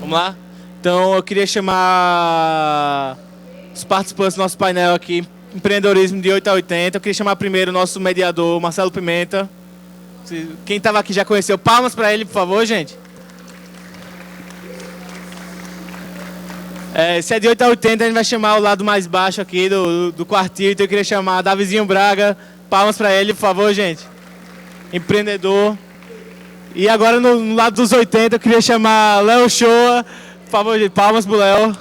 Vamos lá? Então eu queria chamar os participantes do nosso painel aqui, empreendedorismo de 8 a 80. Eu queria chamar primeiro o nosso mediador, Marcelo Pimenta. Quem estava aqui já conheceu. Palmas para ele, por favor, gente. Se é de 8 a 80, a gente vai chamar o lado mais baixo aqui do quartil. Então eu queria chamar Davizinho Braga. Palmas para ele, por favor, gente. Empreendedor. E agora no lado dos 80, eu queria chamar Léo Shoa. Por favor, gente, palmas pro Léo.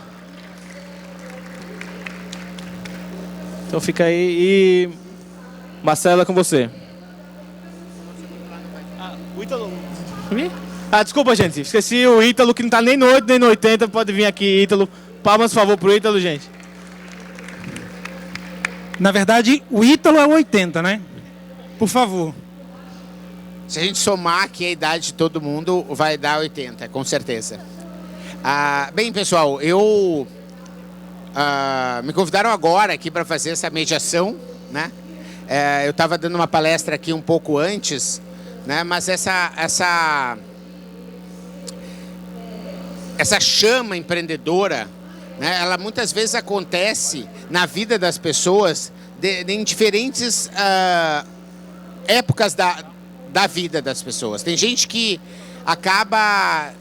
Então fica aí. E Marcelo, é com você. O Ítalo. Desculpa, gente. Esqueci o Ítalo, que não tá nem no 8 nem no 80. Pode vir aqui, Ítalo. Palmas, por favor, pro Ítalo, gente. Na verdade, o Ítalo é o 80, né? Por favor. Se a gente somar aqui a idade de todo mundo, vai dar 80, com certeza. Bem, pessoal, me convidaram agora aqui para fazer essa mediação, né? Eu estava dando uma palestra aqui um pouco antes, né? Mas essa chama empreendedora, né? Ela muitas vezes acontece na vida das pessoas em diferentes épocas da vida das pessoas. Tem gente que acaba...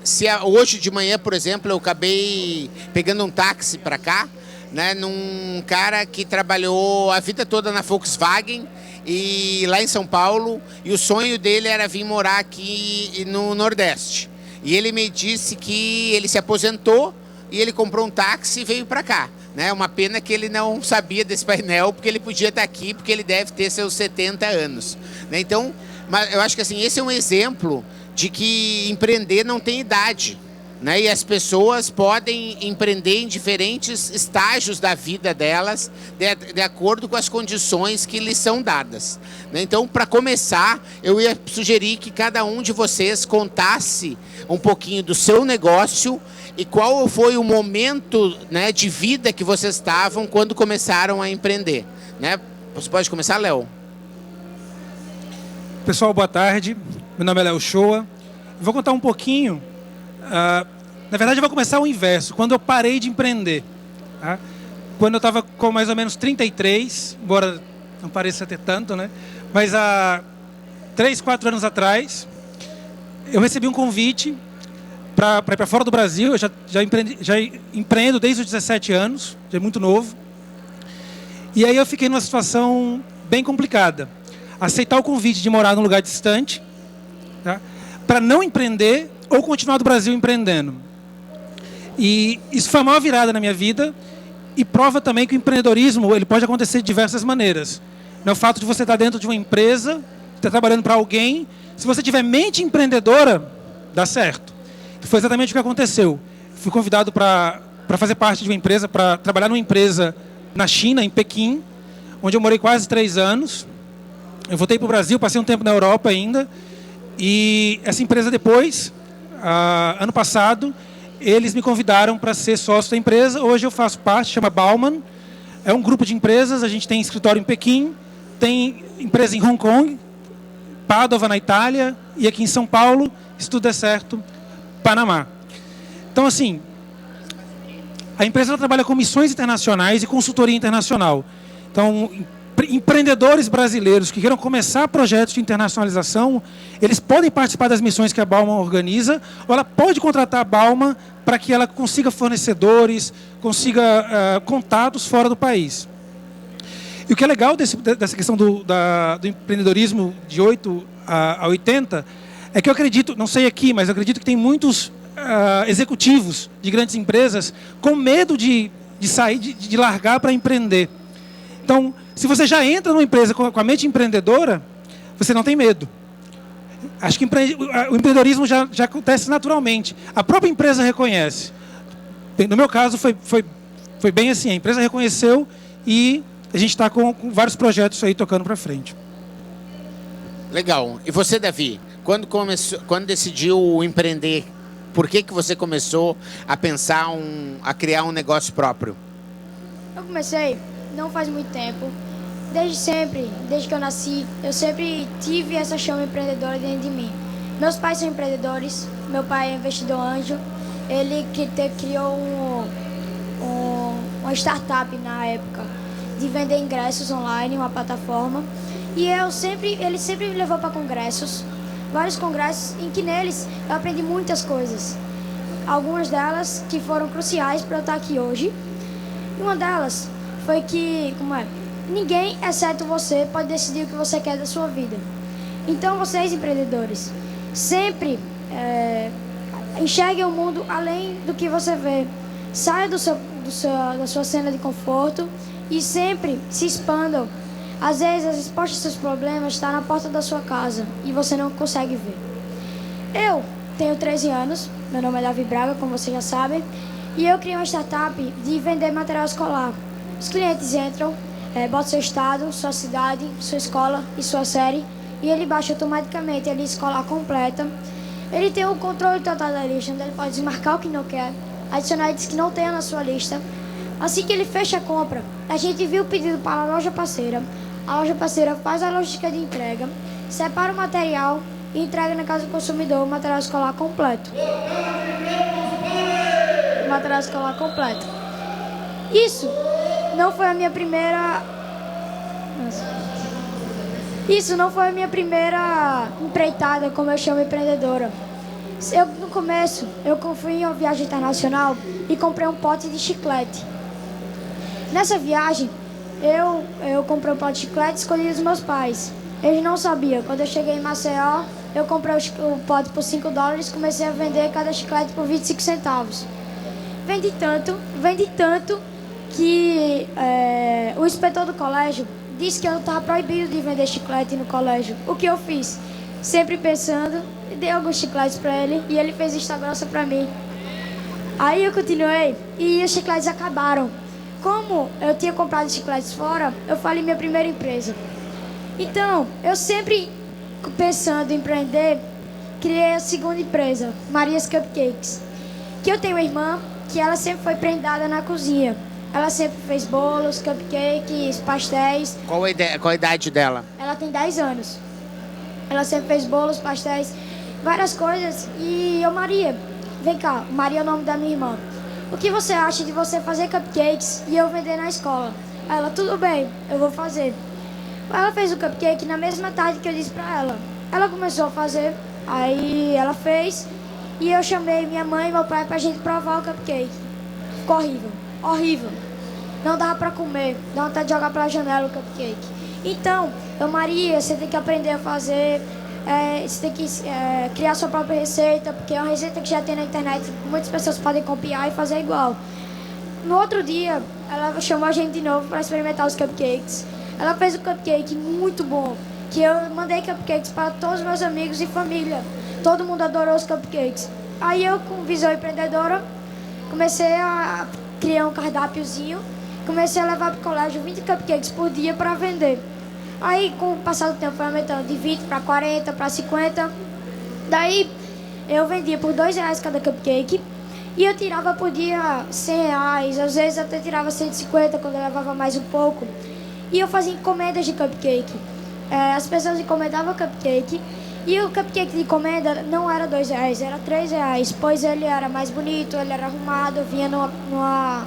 Hoje de manhã, por exemplo, eu acabei pegando um táxi para cá, né, num cara que trabalhou a vida toda na Volkswagen e lá em São Paulo, e o sonho dele era vir morar aqui no Nordeste. E ele me disse que ele se aposentou e ele comprou um táxi e veio para cá. É uma pena que ele não sabia desse painel, porque ele podia estar aqui, porque ele deve ter seus 70 anos. Né? Então, mas eu acho que assim, esse é um exemplo de que empreender não tem idade, né? E as pessoas podem empreender em diferentes estágios da vida delas, de acordo com as condições que lhes são dadas. Né? Então, para começar, eu ia sugerir que cada um de vocês contasse um pouquinho do seu negócio e qual foi o momento, né, de vida que vocês estavam quando começaram a empreender. Né? Você pode começar, Léo? Pessoal, boa tarde. Meu nome é Léo Shoa. Vou contar um pouquinho. Na verdade, eu vou começar o inverso. Quando eu parei de empreender. Tá? Quando eu estava com mais ou menos 33, embora não pareça ter tanto, né? Mas há 3, 4 anos atrás, eu recebi um convite para ir para fora do Brasil. Eu já empreendo desde os 17 anos, já é muito novo. E aí eu fiquei numa situação bem complicada. Aceitar o convite de morar num lugar distante, tá? Para não empreender ou continuar do Brasil empreendendo. E isso foi a maior virada na minha vida e prova também que o empreendedorismo ele pode acontecer de diversas maneiras. Não é o fato de você estar dentro de uma empresa, estar trabalhando para alguém. Se você tiver mente empreendedora, dá certo. Foi exatamente o que aconteceu. Fui convidado para fazer parte de uma empresa, para trabalhar numa empresa na China, em Pequim, onde eu morei quase 3 anos. Eu voltei para o Brasil, passei um tempo na Europa ainda. E essa empresa depois, ano passado, eles me convidaram para ser sócio da empresa. Hoje eu faço parte, chama Bauman. É um grupo de empresas, a gente tem escritório em Pequim, tem empresa em Hong Kong, Padova na Itália e aqui em São Paulo, se tudo der certo, Panamá. Então assim, a empresa trabalha com missões internacionais e consultoria internacional. Então, empreendedores brasileiros que queiram começar projetos de internacionalização, eles podem participar das missões que a Bauman organiza, ou ela pode contratar a Bauman para que ela consiga fornecedores, consiga contatos fora do país. E o que é legal dessa questão do empreendedorismo de 8 a 80 é que eu acredito, não sei aqui, mas eu acredito que tem muitos executivos de grandes empresas com medo de sair, de largar para empreender. Então, se você já entra numa empresa com a mente empreendedora, você não tem medo. Acho que o empreendedorismo já acontece naturalmente. A própria empresa reconhece. No meu caso, foi bem assim. A empresa reconheceu e a gente está com vários projetos aí tocando para frente. Legal. E você, Davi? Quando decidiu empreender, por que você começou a pensar, a criar um negócio próprio? Eu comecei não faz muito tempo. Desde sempre, desde que eu nasci, eu sempre tive essa chama empreendedora dentro de mim. Meus pais são empreendedores, meu pai é investidor anjo criou uma startup na época de vender ingressos online, uma plataforma. E ele sempre me levou para congressos, vários congressos, em que neles eu aprendi muitas coisas. Algumas delas que foram cruciais para eu estar aqui hoje. E uma delas foi que, ninguém, exceto você, pode decidir o que você quer da sua vida. Então, vocês, empreendedores, sempre enxerguem o mundo além do que você vê. Saia da sua cena de conforto e sempre se expandam. Às vezes, a resposta aos seus problemas está na porta da sua casa e você não consegue ver. Eu tenho 13 anos, meu nome é Davi Braga, como vocês já sabem, e eu criei uma startup de vender material escolar. Os clientes entram, botam seu estado, sua cidade, sua escola e sua série, e ele baixa automaticamente a lista escolar completa. Ele tem o controle total da lista, onde ele pode desmarcar o que não quer, adicionar itens que não tenha na sua lista. Assim que ele fecha a compra, a gente envia o pedido para a loja parceira. A loja parceira faz a logística de entrega, separa o material e entrega na casa do consumidor o material escolar completo. O material escolar completo. Isso não foi a minha primeira... Isso não foi a minha primeira empreitada, como eu chamo empreendedora. No começo, eu fui em uma viagem internacional e comprei um pote de chiclete. Nessa viagem, eu comprei um pote de chiclete e escolhi os meus pais. Eles não sabiam. Quando eu cheguei em Maceió, eu comprei o pote por $5 e comecei a vender cada chiclete por 25 centavos. Vendi tanto que o inspetor do colégio disse que eu estava proibido de vender chiclete no colégio. O que eu fiz? Sempre pensando, dei alguns chicletes para ele e ele fez vista grossa para mim. Aí eu continuei e os chicletes acabaram. Como eu tinha comprado chicletes fora, eu falei minha primeira empresa. Então, eu sempre pensando em empreender, criei a segunda empresa, Maria's Cupcakes. Que eu tenho uma irmã que ela sempre foi prendada na cozinha. Ela sempre fez bolos, cupcakes, pastéis. Qual a idade dela? Ela tem 10 anos. Ela sempre fez bolos, pastéis, várias coisas. E eu, Maria, vem cá, Maria é o nome da minha irmã. O que você acha de você fazer cupcakes e eu vender na escola? Ela, tudo bem, eu vou fazer. Ela fez o cupcake na mesma tarde que eu disse pra ela. Ela começou a fazer, aí ela fez. E eu chamei minha mãe e meu pai pra gente provar o cupcake. Ficou horrível, horrível. Não dava pra comer, dá vontade de jogar pela janela o cupcake. Então, Maria, você tem que aprender a fazer, você tem que criar sua própria receita, porque é uma receita que já tem na internet, muitas pessoas podem copiar e fazer igual. No outro dia, ela chamou a gente de novo para experimentar os cupcakes. Ela fez um cupcake muito bom, que eu mandei cupcakes para todos os meus amigos e família. Todo mundo adorou os cupcakes. Aí eu, com visão empreendedora, comecei a criar um cardápiozinho. Comecei a levar para o colégio 20 cupcakes por dia para vender. Aí, com o passar do tempo, foi aumentando de 20 para 40, para 50. Daí, eu vendia por R$2 cada cupcake. E eu tirava por dia R$100. Às vezes, até tirava 150 quando eu levava mais um pouco. E eu fazia encomendas de cupcake. As pessoas encomendavam cupcake. E o cupcake de encomenda não era R$2, era R$3. Pois ele era mais bonito, ele era arrumado, vinha numa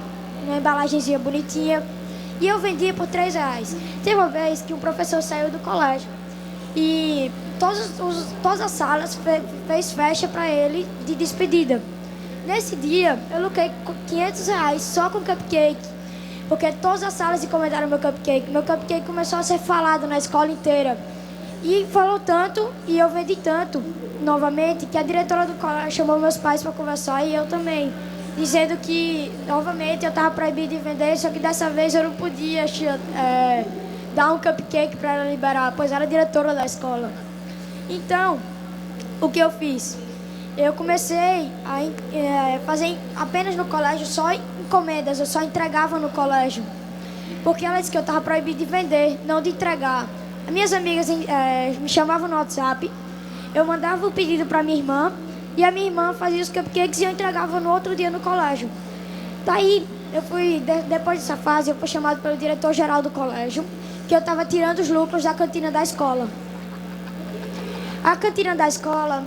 embalagenzinha bonitinha. E eu vendia por R$3. Teve uma vez que um professor saiu do colégio. E todas as salas fez festa para ele de despedida. Nesse dia, eu lucrei R$500 só com cupcake. Porque todas as salas encomendaram meu cupcake. Meu cupcake começou a ser falado na escola inteira. E falou tanto, e eu vendi tanto, novamente, que a diretora do colégio chamou meus pais para conversar e eu também. Dizendo que, novamente, eu estava proibido de vender, só que dessa vez eu não podia dar um cupcake para ela liberar, pois era a diretora da escola. Então, o que eu fiz? Eu comecei a fazer apenas no colégio só encomendas, eu só entregava no colégio. Porque ela disse que eu estava proibido de vender, não de entregar. As minhas amigas me chamavam no WhatsApp, eu mandava o pedido para minha irmã, e a minha irmã fazia os cupcakes e eu entregava no outro dia no colégio. Daí, depois dessa fase, eu fui chamado pelo diretor-geral do colégio, que eu estava tirando os lucros da cantina da escola. A cantina da escola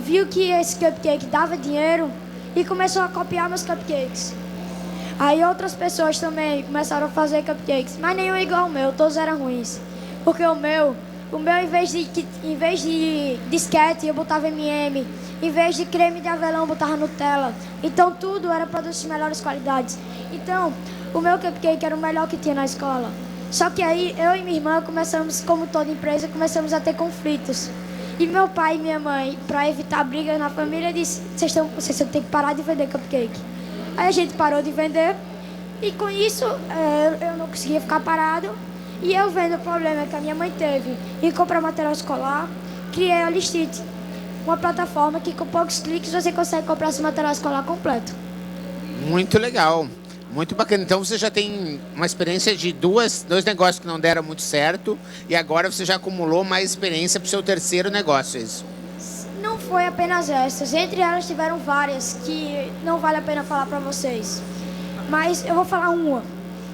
viu que esse cupcake dava dinheiro e começou a copiar meus cupcakes. Aí outras pessoas também começaram a fazer cupcakes, mas nenhum igual ao meu, todos eram ruins. Porque o meu em vez de disquete eu botava M&M, em vez de creme de avelã eu botava Nutella. Então tudo era produtos de melhores qualidades. Então o meu cupcake era o melhor que tinha na escola. Só que aí eu e minha irmã começamos, como toda empresa, começamos a ter conflitos. E meu pai e minha mãe, para evitar brigas na família, disse: vocês têm que parar de vender cupcake. Aí a gente parou de vender e com isso eu não conseguia ficar parado. E eu vendo o problema que a minha mãe teve em comprar material escolar, criei a Listit, uma plataforma que com poucos cliques você consegue comprar esse material escolar completo. Muito legal, muito bacana. Então você já tem uma experiência de dois negócios que não deram muito certo e agora você já acumulou mais experiência para o seu terceiro negócio, é isso? Não foi apenas essas, entre elas tiveram várias que não vale a pena falar para vocês. Mas eu vou falar uma.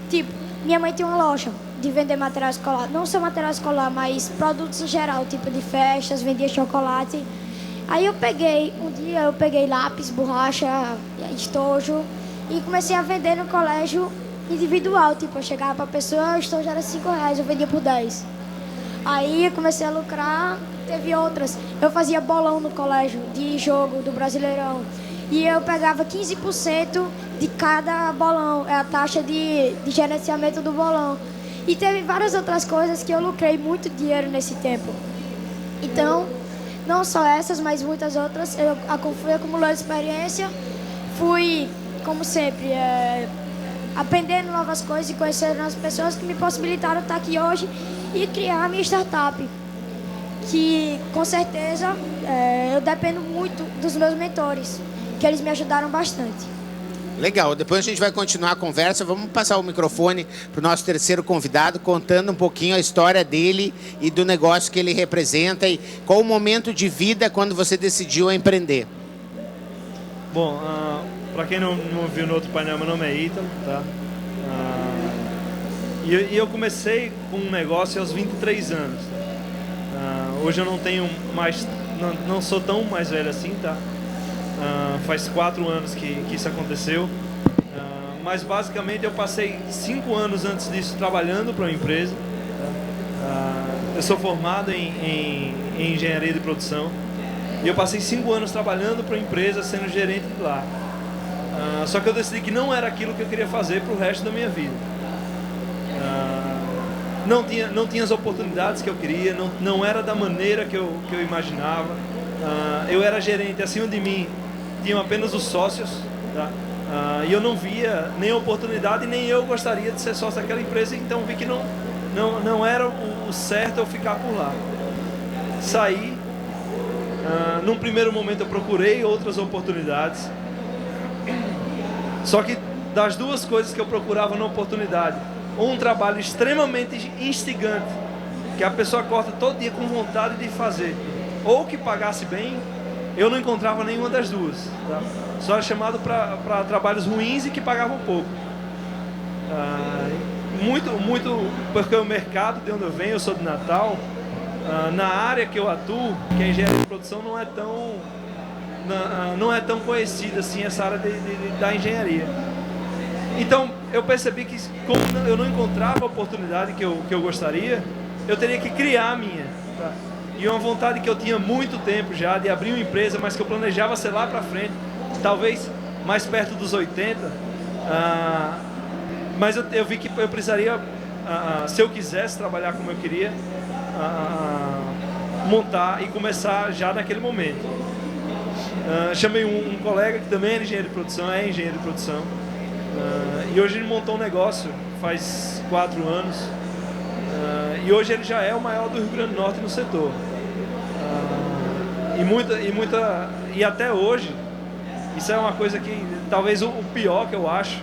Tipo, minha mãe tem uma loja de vender material escolar, não só material escolar, mas produtos em geral, tipo de festas, vendia chocolate. Aí um dia eu peguei lápis, borracha, estojo e comecei a vender no colégio individual. Tipo, eu chegava pra pessoa, o estojo era R$5, eu vendia por 10. Aí eu comecei a lucrar, teve outras. Eu fazia bolão no colégio de jogo do Brasileirão. E eu pegava 15% de cada bolão, é a taxa de gerenciamento do bolão. E teve várias outras coisas que eu lucrei muito dinheiro nesse tempo. Então, não só essas, mas muitas outras. Eu fui acumulando experiência, fui, como sempre, aprendendo novas coisas e conhecendo as pessoas que me possibilitaram estar aqui hoje e criar a minha startup. Que, com certeza, eu dependo muito dos meus mentores, que eles me ajudaram bastante. Legal, depois a gente vai continuar a conversa. Vamos passar o microfone para o nosso terceiro convidado, contando um pouquinho a história dele e do negócio que ele representa e qual o momento de vida quando você decidiu empreender. Bom, para quem não viu no outro painel, meu nome é Ítalo, tá? E eu comecei com um negócio aos 23 anos. Hoje eu não tenho mais, não sou tão mais velho assim, tá? Faz 4 anos que isso aconteceu, mas basicamente eu passei 5 anos antes disso trabalhando para uma empresa. Eu sou formado em engenharia de produção e eu passei 5 anos trabalhando para uma empresa sendo gerente de lá. Só que eu decidi que não era aquilo que eu queria fazer para o resto da minha vida. Não tinha as oportunidades que eu queria, não era da maneira que eu imaginava. Eu era gerente, acima de mim tinham apenas os sócios, tá? E eu não via nem oportunidade, nem eu gostaria de ser sócio daquela empresa, então vi que não era o certo eu ficar por lá. Saí, num primeiro momento eu procurei outras oportunidades, só que das duas coisas que eu procurava na oportunidade, um trabalho extremamente instigante, que a pessoa acorda todo dia com vontade de fazer, ou que pagasse bem, eu não encontrava nenhuma das duas, tá? Só era chamado para trabalhos ruins e que pagavam pouco. Muito porque o mercado de onde eu venho, eu sou de Natal, na área que eu atuo, que é engenharia de produção, não é tão conhecida assim essa área da engenharia. Então eu percebi que como eu não encontrava a oportunidade que eu gostaria, eu teria que criar a minha, tá? E uma vontade que eu tinha muito tempo já de abrir uma empresa, mas que eu planejava ser lá para frente, talvez mais perto dos 80. Mas eu vi que eu precisaria, se eu quisesse trabalhar como eu queria, montar e começar já naquele momento. Chamei um colega que também é engenheiro de produção, e hoje ele montou um negócio faz 4 anos. E hoje ele já é o maior do Rio Grande do Norte no setor. E até hoje, isso é uma coisa que talvez o pior que eu acho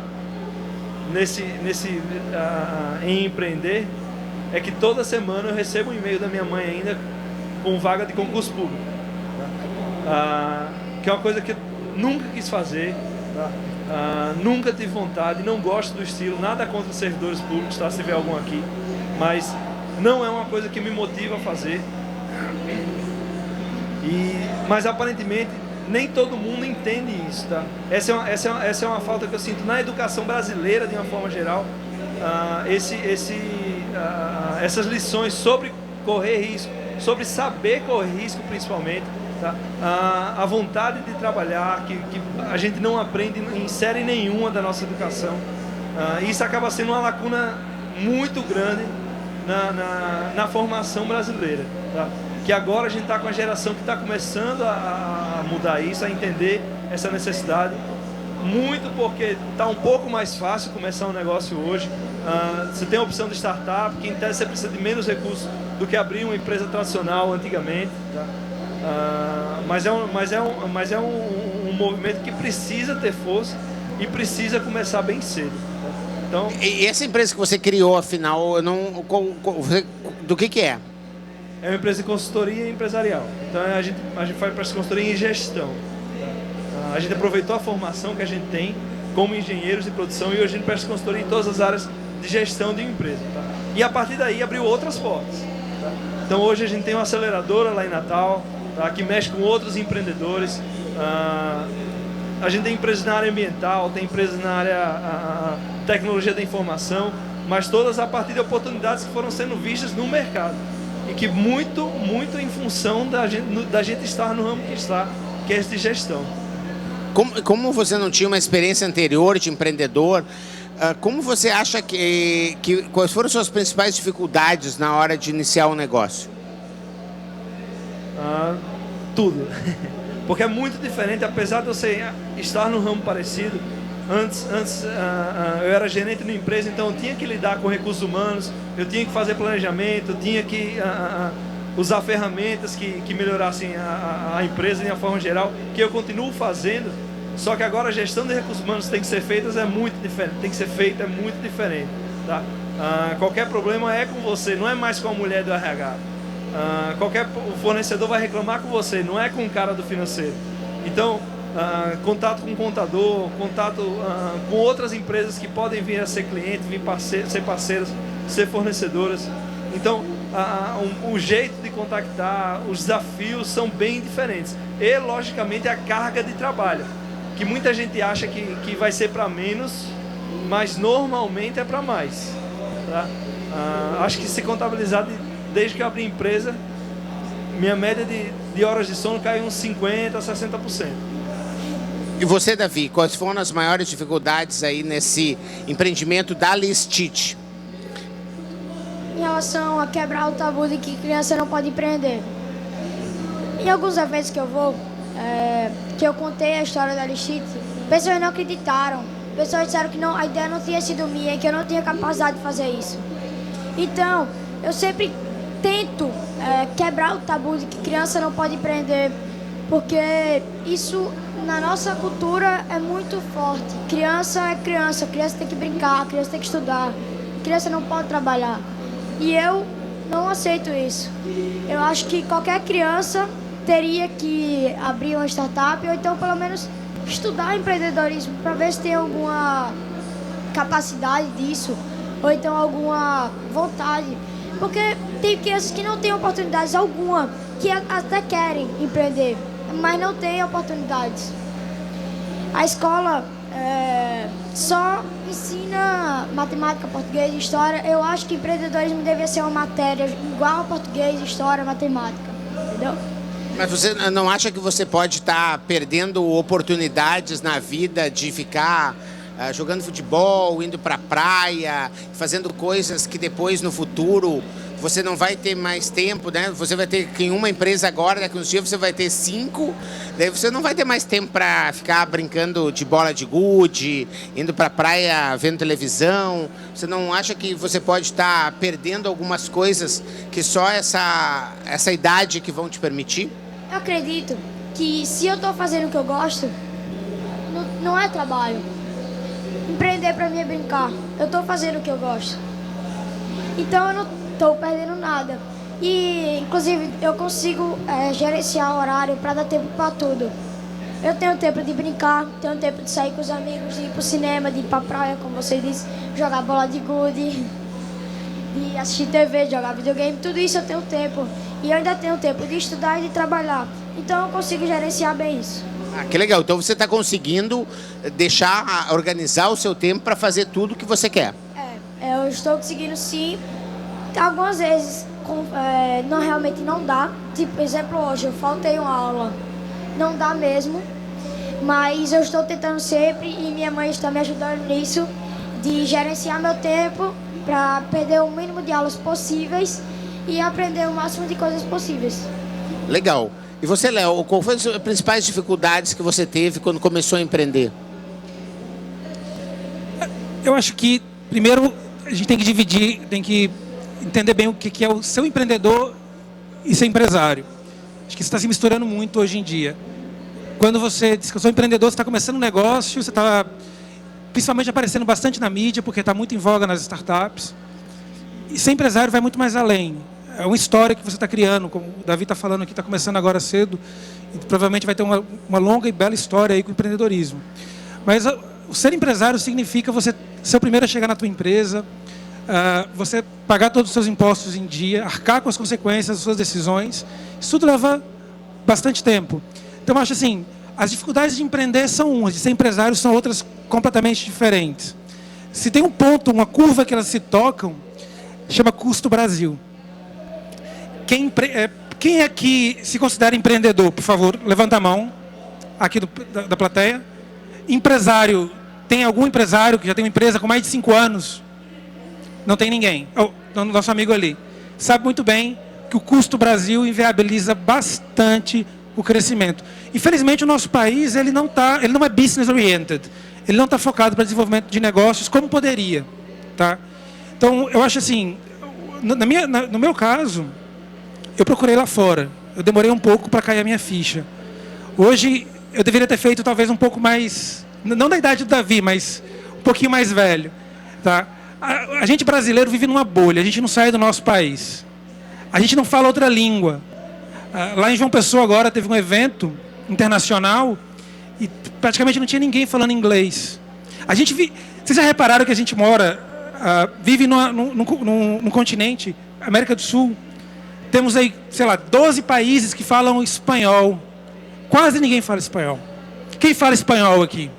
em empreender é que toda semana eu recebo um e-mail da minha mãe ainda com vaga de concurso público, tá? Que é uma coisa que eu nunca quis fazer, tá? Nunca tive vontade, não gosto do estilo, nada contra os servidores públicos, tá? Se tiver algum aqui, mas não é uma coisa que me motiva a fazer. Mas aparentemente nem todo mundo entende isso, tá? Essa é uma falta que eu sinto na educação brasileira, de uma forma geral. Essas lições sobre correr risco, sobre saber correr risco principalmente, tá? A vontade de trabalhar, que a gente não aprende em série nenhuma da nossa educação. Isso acaba sendo uma lacuna muito grande na formação brasileira, tá? Que agora a gente está com a geração que está começando a mudar isso, a entender essa necessidade. Muito porque está um pouco mais fácil começar um negócio hoje. Você tem a opção de startup, que em tese você precisa de menos recursos do que abrir uma empresa tradicional antigamente, tá? Mas é um movimento que precisa ter força e precisa começar bem cedo. Tá? Então, E essa empresa que você criou, afinal, do que é? é uma empresa de consultoria empresarial. Então a gente faz consultoria em gestão. A gente aproveitou a formação que a gente tem como engenheiros de produção e hoje a gente presta consultoria em todas as áreas de gestão de uma empresa. Tá? E a partir daí abriu outras portas. Tá? Então hoje a gente tem uma aceleradora lá em Natal, tá? Que mexe com outros empreendedores. A gente tem empresas na área ambiental, tem empresas na área tecnologia da informação, mas todas a partir de oportunidades que foram sendo vistas no mercado. E que muito em função da gente estar no ramo que está, que é esse de gestão. Como você não tinha uma experiência anterior de empreendedor, como você acha quais foram as suas principais dificuldades na hora de iniciar um negócio? Tudo. Porque é muito diferente, apesar de você estar num ramo parecido. Antes eu era gerente de uma empresa, então eu tinha que lidar com recursos humanos, eu tinha que fazer planejamento, eu tinha que usar ferramentas que melhorassem a empresa de uma forma geral, que eu continuo fazendo, só que agora a gestão de recursos humanos tem que ser feita é muito diferente, tá? Qualquer problema é com você, não é mais com a mulher do RH. Qualquer fornecedor vai reclamar com você, não é com o cara do financeiro. Então, contato com o contador, contato com outras empresas que podem vir a ser clientes, ser parceiros, ser fornecedoras. Então, o jeito de contactar, os desafios são bem diferentes. E, logicamente, a carga de trabalho, que muita gente acha que vai ser para menos, mas normalmente é para mais. Tá? Acho que se contabilizar, desde que eu abri a empresa, minha média de horas de sono caiu uns 50% a 60%. E você, Davi, quais foram as maiores dificuldades aí nesse empreendimento da Listit? Em relação a quebrar o tabu de que criança não pode empreender. Em alguns eventos que eu vou, que eu contei a história da Listit, pessoas não acreditaram. Pessoas disseram que a ideia não tinha sido minha, que eu não tinha capacidade de fazer isso. Então, eu sempre tento quebrar o tabu de que criança não pode empreender, porque isso na nossa cultura é muito forte. Criança é criança, criança tem que brincar, criança tem que estudar, criança não pode trabalhar. E eu não aceito isso. Eu acho que qualquer criança teria que abrir uma startup ou então pelo menos estudar empreendedorismo para ver se tem alguma capacidade disso ou então alguma vontade. Porque tem crianças que não têm oportunidades alguma, que até querem empreender, mas não têm oportunidades. A escola só ensina matemática, português e história. Eu acho que empreendedorismo deveria ser uma matéria igual a português, história, matemática, entendeu? Mas você não acha que você pode estar perdendo oportunidades na vida de ficar jogando futebol, indo para a praia, fazendo coisas que depois no futuro você não vai ter mais tempo, né? Você vai ter que em uma empresa agora, daqui uns dias você vai ter 5, daí você não vai ter mais tempo para ficar brincando de bola de gude, indo para a praia, vendo televisão. Você não acha que você pode estar perdendo algumas coisas que só essa idade que vão te permitir? Eu acredito que se eu estou fazendo o que eu gosto, não é trabalho. Empreender para mim é brincar. Eu estou fazendo o que eu gosto. Então eu não estou perdendo nada. E, inclusive, eu consigo gerenciar o horário para dar tempo para tudo. Eu tenho tempo de brincar, tenho tempo de sair com os amigos, de ir para o cinema, de ir para a praia, como você disse, jogar bola de gude, de assistir TV, jogar videogame, tudo isso eu tenho tempo. E eu ainda tenho tempo de estudar e de trabalhar. Então eu consigo gerenciar bem isso. Ah, que legal. Então você está conseguindo organizar o seu tempo para fazer tudo o que você quer. Eu estou conseguindo sim. Algumas vezes não, realmente não dá. Tipo, exemplo, hoje eu faltei uma aula. Não dá mesmo. Mas eu estou tentando sempre e minha mãe está me ajudando nisso, de gerenciar meu tempo para perder o mínimo de aulas possíveis e aprender o máximo de coisas possíveis. Legal. E você, Léo, qual foram as principais dificuldades que você teve quando começou a empreender? Eu acho que, primeiro, a gente tem que dividir, tem que entender bem o que é o seu empreendedor e ser empresário. Acho que isso está se misturando muito hoje em dia. Quando você diz que eu sou empreendedor, você está começando um negócio, você está principalmente aparecendo bastante na mídia, porque está muito em voga nas startups. E ser empresário vai muito mais além. É uma história que você está criando, como o Davi está falando aqui, está começando agora cedo, e provavelmente vai ter uma longa e bela história aí com o empreendedorismo. Mas o ser empresário significa você ser o primeiro a chegar na tua empresa, você pagar todos os seus impostos em dia, arcar com as consequências das suas decisões. Isso tudo leva bastante tempo. Então, eu acho assim, as dificuldades de empreender são umas, de ser empresário são outras completamente diferentes. Se tem um ponto, uma curva que elas se tocam, chama custo Brasil. Quem aqui se considera empreendedor, por favor, levanta a mão, aqui da plateia. Empresário, tem algum empresário que já tem uma empresa com mais de 5 anos? Não tem ninguém. Nosso amigo ali. Sabe muito bem que o custo Brasil inviabiliza bastante o crescimento. Infelizmente, o nosso país ele não é business oriented. Ele não está focado para desenvolvimento de negócios como poderia. Tá? Então, eu acho assim, no meu caso, eu procurei lá fora. Eu demorei um pouco para cair a minha ficha. Hoje, eu deveria ter feito talvez um pouco mais, não da idade do Davi, mas um pouquinho mais velho. Tá? A gente brasileiro vive numa bolha, a gente não sai do nosso país. A gente não fala outra língua. Lá em João Pessoa agora teve um evento internacional e praticamente não tinha ninguém falando inglês. Vocês já repararam que a gente vive num continente, América do Sul, temos aí, sei lá, 12 países que falam espanhol. Quase ninguém fala espanhol. Quem fala espanhol aqui?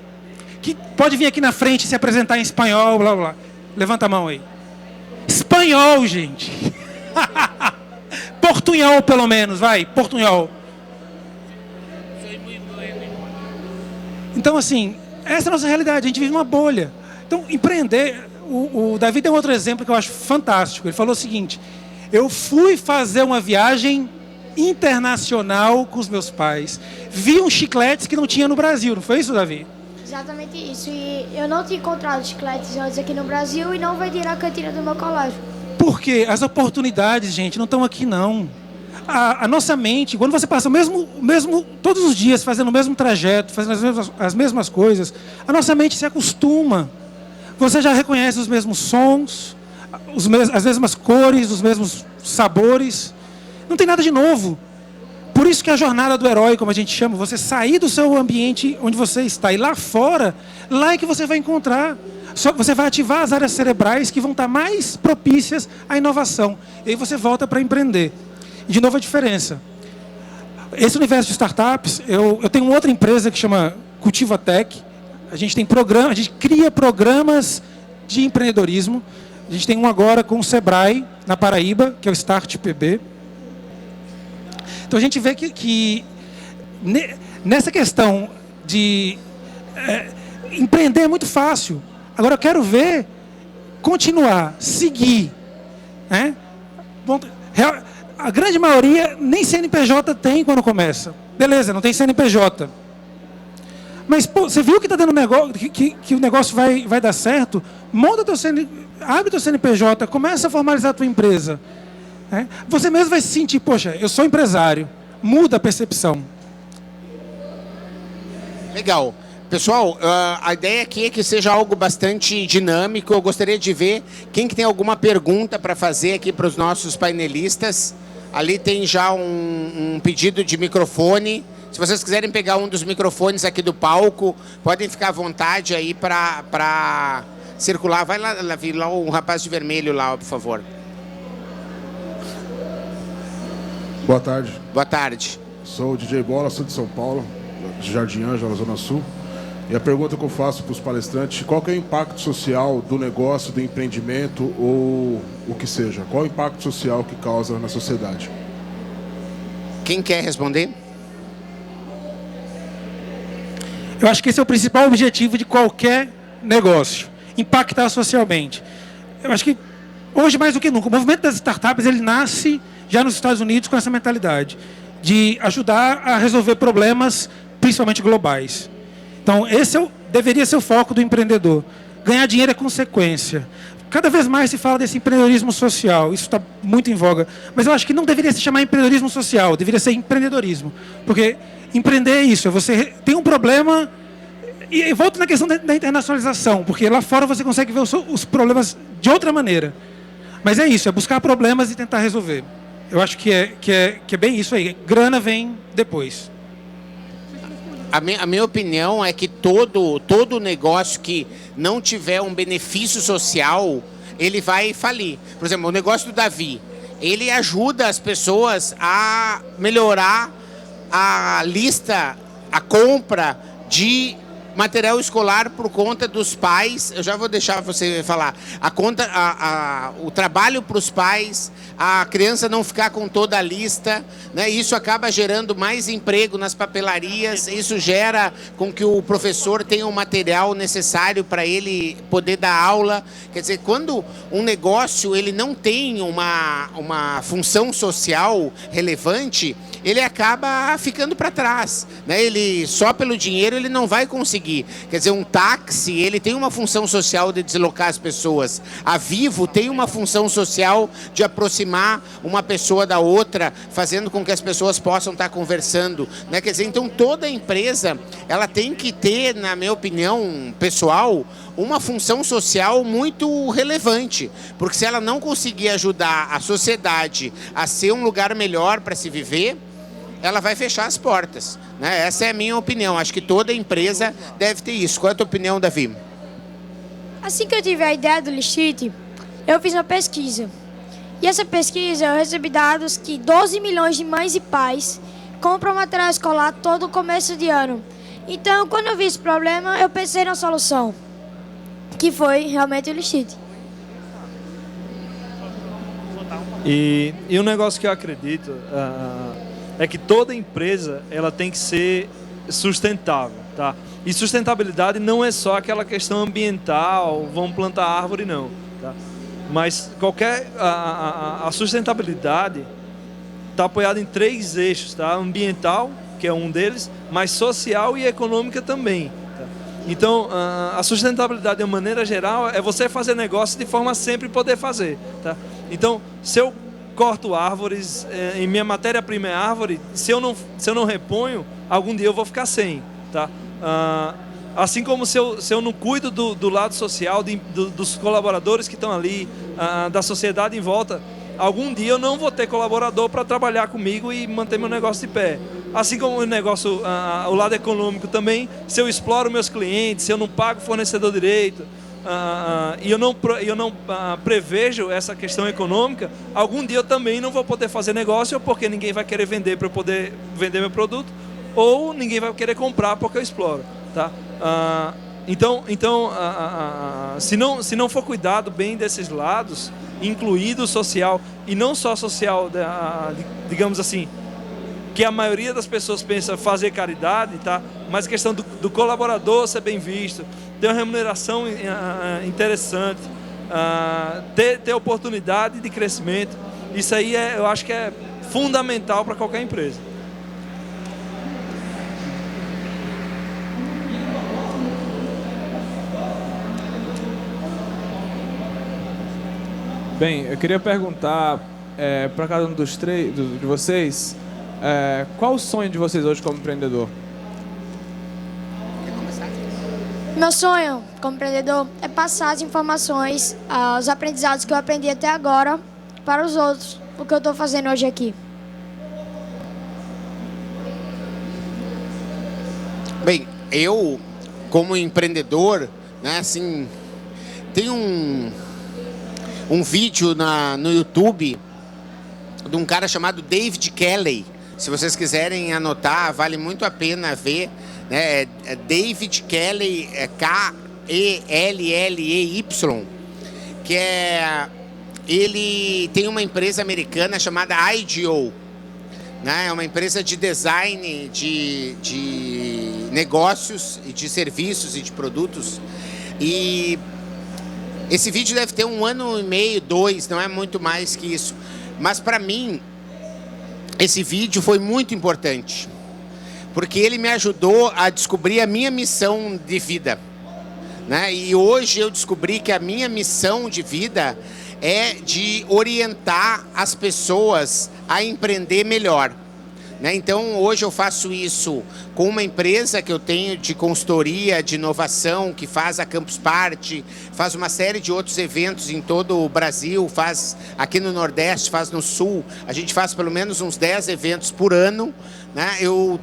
Que pode vir aqui na frente e se apresentar em espanhol, blá, blá. Levanta a mão aí. Espanhol, gente. Portunhol, pelo menos, vai. Portunhol. Então, assim, essa é a nossa realidade. A gente vive numa bolha. Então, empreender... O Davi tem um outro exemplo que eu acho fantástico. Ele falou o seguinte: eu fui fazer uma viagem internacional com os meus pais. Vi uns chicletes que não tinha no Brasil. Não foi isso, Davi? Exatamente isso. E eu não tinha encontrado chicletes antes aqui no Brasil e não vendi na cantina do meu colégio. Por quê? As oportunidades, gente, não estão aqui, não. A nossa mente, quando você passa todos os dias fazendo o mesmo trajeto, fazendo as mesmas coisas, a nossa mente se acostuma. Você já reconhece os mesmos sons, as mesmas cores, os mesmos sabores. Não tem nada de novo. Por isso que a jornada do herói, como a gente chama, você sair do seu ambiente onde você está e lá fora, lá é que você vai encontrar. Você vai ativar as áreas cerebrais que vão estar mais propícias à inovação. E aí você volta para empreender. E de novo a diferença. Esse universo de startups, eu tenho outra empresa que chama Cultiva Tech. A gente cria programas de empreendedorismo. A gente tem um agora com o Sebrae, na Paraíba, que é o Start PB. Então a gente vê que nessa questão de empreender é muito fácil. Agora eu quero ver continuar, seguir. Né? Bom, a grande maioria nem CNPJ tem quando começa. Beleza, não tem CNPJ. Mas pô, você viu que está dando negócio, que o negócio vai dar certo? Abre teu CNPJ, começa a formalizar a tua empresa. Você mesmo vai se sentir, poxa, eu sou empresário. Muda a percepção. Legal. Pessoal, a ideia aqui é que seja algo bastante dinâmico. Eu gostaria de ver quem que tem alguma pergunta para fazer aqui para os nossos painelistas. Ali tem já um pedido de microfone. Se vocês quiserem pegar um dos microfones aqui do palco, podem ficar à vontade aí para circular. Vai lá, o rapaz de vermelho lá, por favor. Boa tarde. Boa tarde. Sou o DJ Bola, sou de São Paulo. de Jardim Ângela, Zona Sul. E a pergunta que eu faço para os palestrantes: qual que é o impacto social do negócio, do empreendimento ou o que seja? Qual é o impacto social que causa na sociedade? Quem quer responder? Eu acho que esse é o principal objetivo de qualquer negócio, impactar socialmente. Eu acho que hoje mais do que nunca, o movimento das startups ele nasce já nos Estados Unidos com essa mentalidade de ajudar a resolver problemas, principalmente globais. Então, deveria ser o foco do empreendedor. Ganhar dinheiro é consequência. Cada vez mais se fala desse empreendedorismo social, isso está muito em voga. Mas eu acho que não deveria se chamar empreendedorismo social, deveria ser empreendedorismo. Porque empreender é isso, você tem um problema. E volto na questão da internacionalização, porque lá fora você consegue ver os problemas de outra maneira. Mas é isso, é buscar problemas e tentar resolver. Eu acho que é bem isso aí. Grana vem depois. A minha opinião é que todo negócio que não tiver um benefício social, ele vai falir. Por exemplo, o negócio do Davi, ele ajuda as pessoas a melhorar a lista, a compra de material escolar por conta dos pais. Eu já vou deixar você falar. O trabalho para os pais, a criança não ficar com toda a lista, né? Isso acaba gerando mais emprego nas papelarias, isso gera com que o professor tenha o material necessário para ele poder dar aula. Quer dizer, quando um negócio ele não tem uma função social relevante, ele acaba ficando para trás, né? Ele só pelo dinheiro ele não vai conseguir. Quer dizer, um táxi, ele tem uma função social de deslocar as pessoas. A Vivo tem uma função social de aproximar uma pessoa da outra, fazendo com que as pessoas possam estar conversando, né? Quer dizer, então toda empresa, ela tem que ter, na minha opinião pessoal, uma função social muito relevante, porque se ela não conseguir ajudar a sociedade a ser um lugar melhor para se viver, ela vai fechar as portas, né? Essa é a minha opinião. Acho que toda empresa deve ter isso. Qual é a tua opinião, Davi? Assim que eu tive a ideia do Listrit, eu fiz uma pesquisa. E essa pesquisa eu recebi dados que 12 milhões de mães e pais compram material escolar todo começo de ano. Então, quando eu vi esse problema, eu pensei na solução, que foi realmente o Listrit. E um negócio que eu acredito é que toda empresa ela tem que ser sustentável, tá? E sustentabilidade não é só aquela questão ambiental, vamos plantar árvore, não, tá? Mas a sustentabilidade está apoiada em 3 eixos, tá? Ambiental, que é um deles, mas social e econômica também, tá? Então, a sustentabilidade, de uma maneira geral, é você fazer negócio de forma a sempre poder fazer, tá? Então, se eu corto árvores, em minha matéria-prima é árvore, se eu não reponho, algum dia eu vou ficar sem, tá? Assim como se eu não cuido do lado social, dos colaboradores que estão ali, da sociedade em volta, algum dia eu não vou ter colaborador para trabalhar comigo e manter meu negócio de pé. Assim como o negócio, o lado econômico também, se eu exploro meus clientes, se eu não pago o fornecedor direito, e eu não prevejo essa questão econômica, algum dia eu também não vou poder fazer negócio, porque ninguém vai querer vender para eu poder vender meu produto, ou ninguém vai querer comprar porque eu exploro, tá? Então, se não for cuidado bem desses lados, incluído o social, e não só social, digamos assim, que a maioria das pessoas pensa fazer caridade, tá? Mas a questão do colaborador ser bem visto, ter uma remuneração interessante, ter oportunidade de crescimento, isso aí eu acho que é fundamental para qualquer empresa. Bem, eu queria perguntar para cada um dos três, de vocês, qual o sonho de vocês hoje como empreendedor? Meu sonho como empreendedor é passar as informações, os aprendizados que eu aprendi até agora para os outros, o que eu estou fazendo hoje aqui. Bem, eu, como empreendedor, né, assim, tem um vídeo no YouTube de um cara chamado David Kelley, Se vocês quiserem anotar, vale muito a pena ver, né? É David Kelley, K-E-L-L-E-Y, que ele tem uma empresa americana chamada IDEO, né? É uma empresa de design de negócios e de serviços e de produtos. E esse vídeo deve ter 1 ano e meio, 2, não é muito mais que isso. Mas para mim, esse vídeo foi muito importante, porque ele me ajudou a descobrir a minha missão de vida, né? E hoje eu descobri que a minha missão de vida é de orientar as pessoas a empreender melhor, né? Então hoje eu faço isso com uma empresa que eu tenho de consultoria, de inovação, que faz a Campus Party, faz uma série de outros eventos em todo o Brasil, faz aqui no Nordeste, faz no Sul. A gente faz pelo menos uns 10 eventos por ano, né? Eu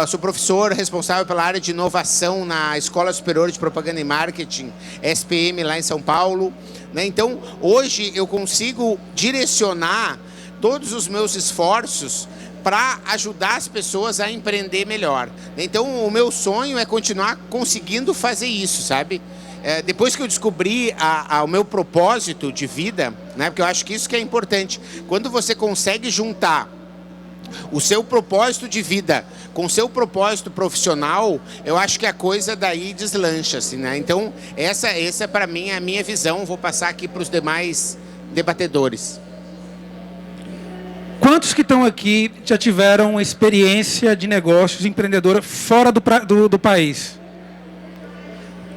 sou professor responsável pela área de inovação na Escola Superior de Propaganda e Marketing, SPM, lá em São Paulo, né? Então hoje eu consigo direcionar todos os meus esforços para ajudar as pessoas a empreender melhor. Então, o meu sonho é continuar conseguindo fazer isso, sabe? Depois que eu descobri o meu propósito de vida, né? Porque eu acho que isso que é importante. Quando você consegue juntar o seu propósito de vida com o seu propósito profissional, eu acho que a coisa daí deslancha, assim, né? Então, essa para mim é a minha visão. Vou passar aqui para os demais debatedores. Quantos que estão aqui já tiveram uma experiência de negócios empreendedora fora do país?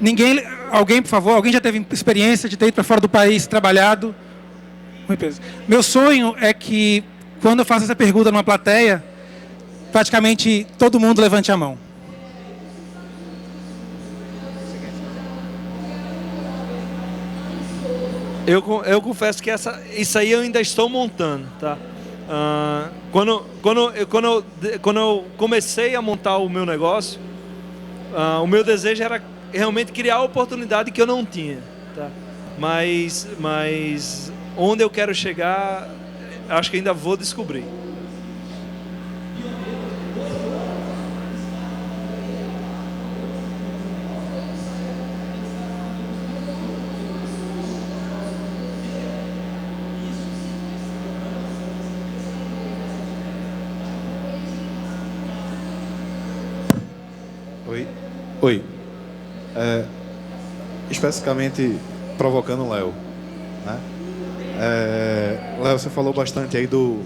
Ninguém? Alguém, por favor? Alguém já teve experiência de ter ido para fora do país, trabalhado? Uma empresa. Meu sonho é que, quando eu faço essa pergunta numa plateia, praticamente todo mundo levante a mão. Eu confesso que isso aí eu ainda estou montando, tá? Quando eu comecei a montar o meu negócio, o meu desejo era realmente criar a oportunidade que eu não tinha, tá? Mas onde eu quero chegar, acho que ainda vou descobrir. Oi. Especificamente provocando o Léo, né? Léo, você falou bastante aí do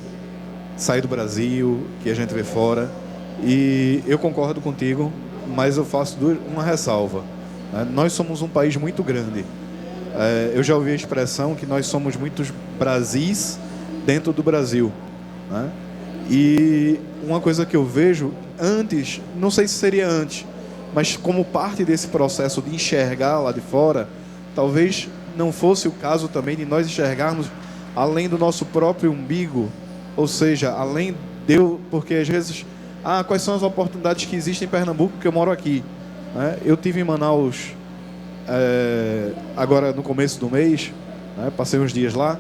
sair do Brasil, que a gente vê fora, e eu concordo contigo, mas eu faço uma ressalva, né? Nós somos um país muito grande. Eu já ouvi a expressão que nós somos muitos Brasis dentro do Brasil, né? E uma coisa que eu vejo antes, não sei se seria antes, mas como parte desse processo de enxergar lá de fora, talvez não fosse o caso também de nós enxergarmos além do nosso próprio umbigo, ou seja, além porque às vezes, quais são as oportunidades que existem em Pernambuco, que eu moro aqui, né? Eu estive em Manaus agora no começo do mês, né? Passei uns dias lá,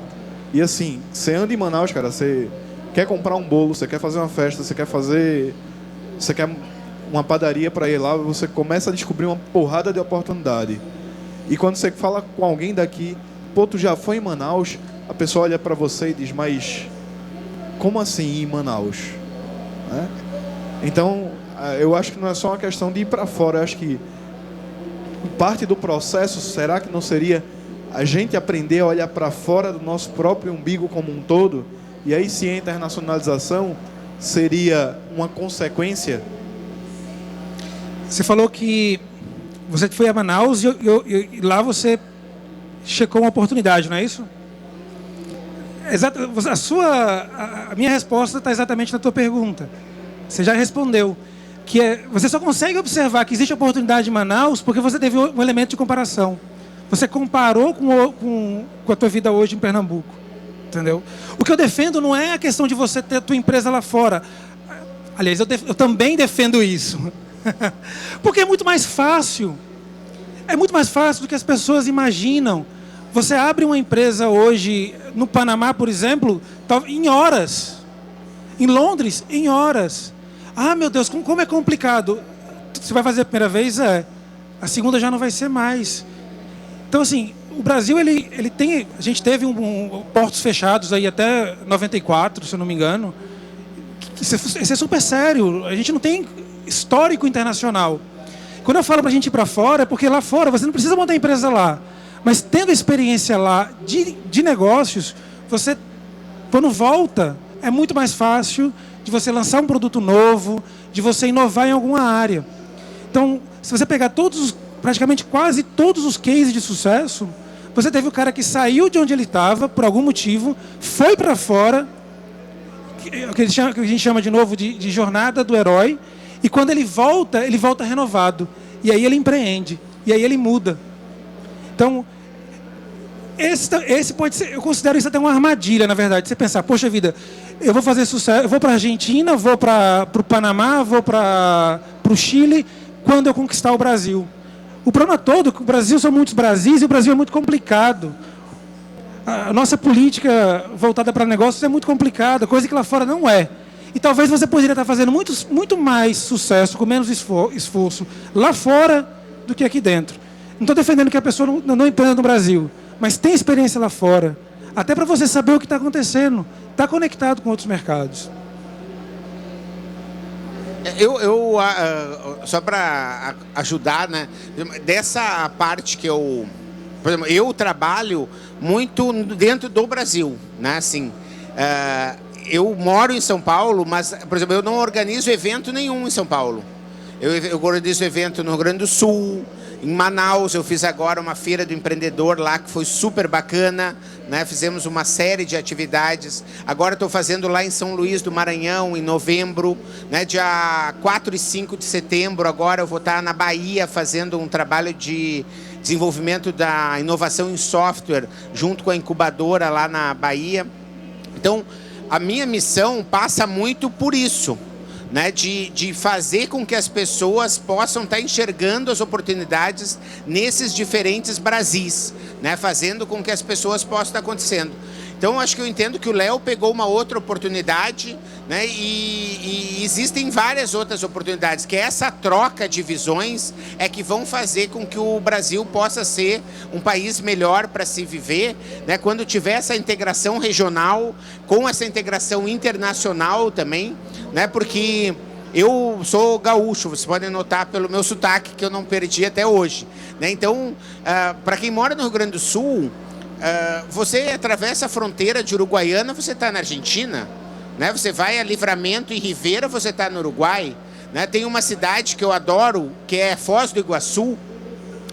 e assim, você anda em Manaus, cara, você quer comprar um bolo, você quer fazer uma festa, você quer uma padaria para ir lá, você começa a descobrir uma porrada de oportunidade. E quando você fala com alguém daqui, pô, tu já foi em Manaus? A pessoa olha para você e diz, mas como assim ir em Manaus? Né? Então, eu acho que não é só uma questão de ir para fora, eu acho que parte do processo, será que não seria a gente aprender a olhar para fora do nosso próprio umbigo como um todo? E aí sim a internacionalização seria uma consequência? Você falou que você foi a Manaus e lá você checou uma oportunidade, não é isso? A minha resposta está exatamente na tua pergunta. Você já respondeu. Você só consegue observar que existe oportunidade em Manaus porque você teve um elemento de comparação. Você comparou com a tua vida hoje em Pernambuco. Entendeu? O que eu defendo não é a questão de você ter a tua empresa lá fora. Aliás, eu também defendo isso. Porque é muito mais fácil. É muito mais fácil do que as pessoas imaginam. Você abre uma empresa hoje no Panamá, por exemplo, em horas. Em Londres, em horas. Ah, meu Deus, como é complicado. Você vai fazer a primeira vez? A segunda já não vai ser mais. Então, assim, o Brasil, ele tem... A gente teve portos fechados aí até 94, se eu não me engano. Isso é super sério. A gente não tem histórico internacional. Quando eu falo para a gente ir para fora, é porque lá fora você não precisa montar empresa lá. Mas tendo experiência lá de negócios, você, quando volta, é muito mais fácil de você lançar um produto novo, de você inovar em alguma área. Então, se você pegar praticamente quase todos os cases de sucesso, você teve o cara que saiu de onde ele estava, por algum motivo, foi para fora, que a gente chama de novo de jornada do herói, e quando ele volta renovado. E aí ele empreende, e aí ele muda. Então, esse pode ser, eu considero isso até uma armadilha, na verdade. Você pensar, poxa vida, eu vou fazer sucesso, eu vou para a Argentina, vou para o Panamá, vou para o Chile, quando eu conquistar o Brasil. O problema todo é que o Brasil são muitos Brasis e o Brasil é muito complicado. A nossa política voltada para negócios é muito complicada, coisa que lá fora não é. E talvez você poderia estar fazendo muito mais sucesso, com menos esforço, lá fora do que aqui dentro. Não estou defendendo que a pessoa não empreenda no Brasil, mas tem experiência lá fora, até para você saber o que está acontecendo, está conectado com outros mercados. Só para ajudar, né, dessa parte que por exemplo, eu trabalho muito dentro do Brasil, né, assim, eu moro em São Paulo, mas, por exemplo, eu não organizo evento nenhum em São Paulo. Eu organizo evento no Rio Grande do Sul, em Manaus. Eu fiz agora uma feira do empreendedor lá, que foi super bacana, né? Fizemos uma série de atividades. Agora estou fazendo lá em São Luís do Maranhão, em novembro, né? Dia 4 e 5 de setembro. Agora eu vou estar na Bahia fazendo um trabalho de desenvolvimento da inovação em software, junto com a incubadora lá na Bahia. Então, a minha missão passa muito por isso, né, de fazer com que as pessoas possam estar enxergando as oportunidades nesses diferentes Brasis, né, fazendo com que as pessoas possam estar acontecendo. Então, acho que eu entendo que o Léo pegou uma outra oportunidade, né, e existem várias outras oportunidades, que essa troca de visões é que vão fazer com que o Brasil possa ser um país melhor para se viver, né, quando tiver essa integração regional, com essa integração internacional também, né, porque eu sou gaúcho, vocês podem notar pelo meu sotaque que eu não perdi até hoje, né? Então, para quem mora no Rio Grande do Sul, você atravessa a fronteira de Uruguaiana, você está na Argentina, né? Você vai a Livramento e Rivera, você está no Uruguai, né? Tem uma cidade que eu adoro, que é Foz do Iguaçu,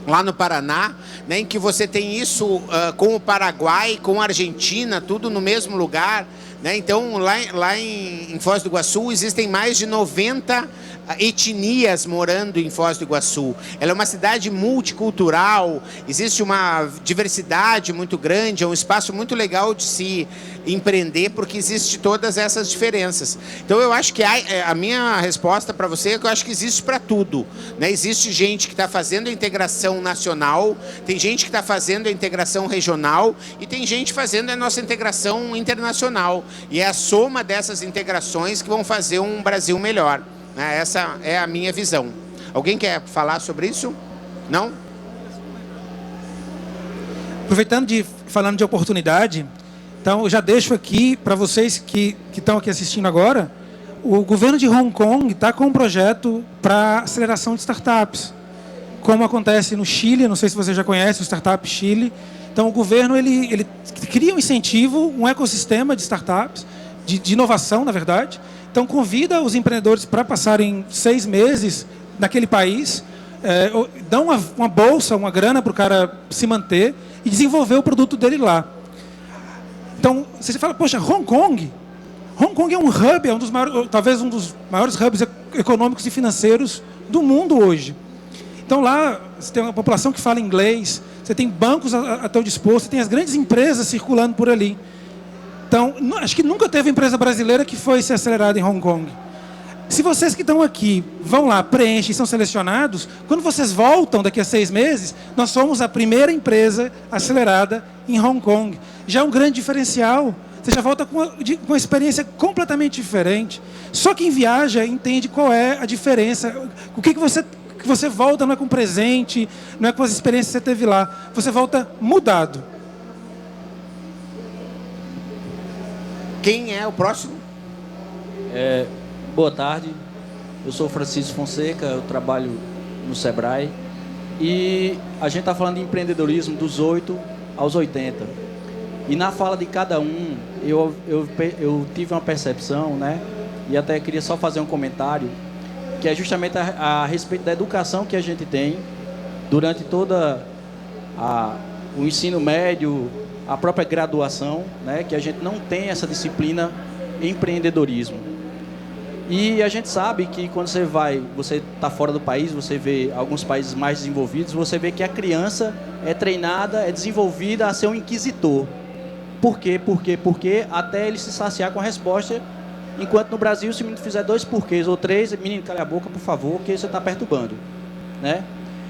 lá no Paraná, né? Em que você tem isso com o Paraguai, com a Argentina, tudo no mesmo lugar, né? Então, lá em Foz do Iguaçu, existem mais de 90 etnias morando em Foz do Iguaçu. Ela é uma cidade multicultural, existe uma diversidade muito grande, é um espaço muito legal de se empreender, porque existe todas essas diferenças. Então, eu acho que a minha resposta para você é que eu acho que existe para tudo, né? Existe gente que está fazendo a integração nacional, tem gente que está fazendo a integração regional e tem gente fazendo a nossa integração internacional. E é a soma dessas integrações que vão fazer um Brasil melhor. Essa é a minha visão. Alguém quer falar sobre isso? Não? Falando de oportunidade, então eu já deixo aqui para vocês que estão aqui assistindo agora, o governo de Hong Kong está com um projeto para aceleração de startups, como acontece no Chile. Não sei se você já conhece o Startup Chile. Então o governo ele cria um incentivo, um ecossistema de startups, de inovação, na verdade. Então convida os empreendedores para passarem 6 meses naquele país, dão uma bolsa, uma grana para o cara se manter e desenvolver o produto dele lá. Então você fala, poxa, Hong Kong é um hub, talvez um dos maiores hubs econômicos e financeiros do mundo hoje. Então lá você tem uma população que fala inglês, você tem bancos a teu dispor, você tem as grandes empresas circulando por ali. Então, acho que nunca teve empresa brasileira que foi ser acelerada em Hong Kong. Se vocês que estão aqui vão lá, preenchem e são selecionados, quando vocês voltam daqui a 6 meses, nós somos a primeira empresa acelerada em Hong Kong. Já é um grande diferencial. você já volta com uma experiência completamente diferente. Só quem viaja entende qual é a diferença. O que você volta não é com presente, não é com as experiências que você teve lá. Você volta mudado. Quem é o próximo? Boa tarde, eu sou Francisco Fonseca, eu trabalho no Sebrae e a gente está falando de empreendedorismo dos 8 aos 80. E na fala de cada um, eu tive uma percepção, né? E até queria só fazer um comentário, que é justamente a respeito da educação que a gente tem durante toda o ensino médio, a própria graduação, né? Que a gente não tem essa disciplina empreendedorismo. E a gente sabe que quando você está fora do país, você vê alguns países mais desenvolvidos, você vê que a criança é treinada, é desenvolvida a ser um inquisitor. Por quê? Porque até ele se saciar com a resposta, enquanto no Brasil, se o menino fizer 2 porquês ou 3, menino, cala a boca, por favor, que você está perturbando, né?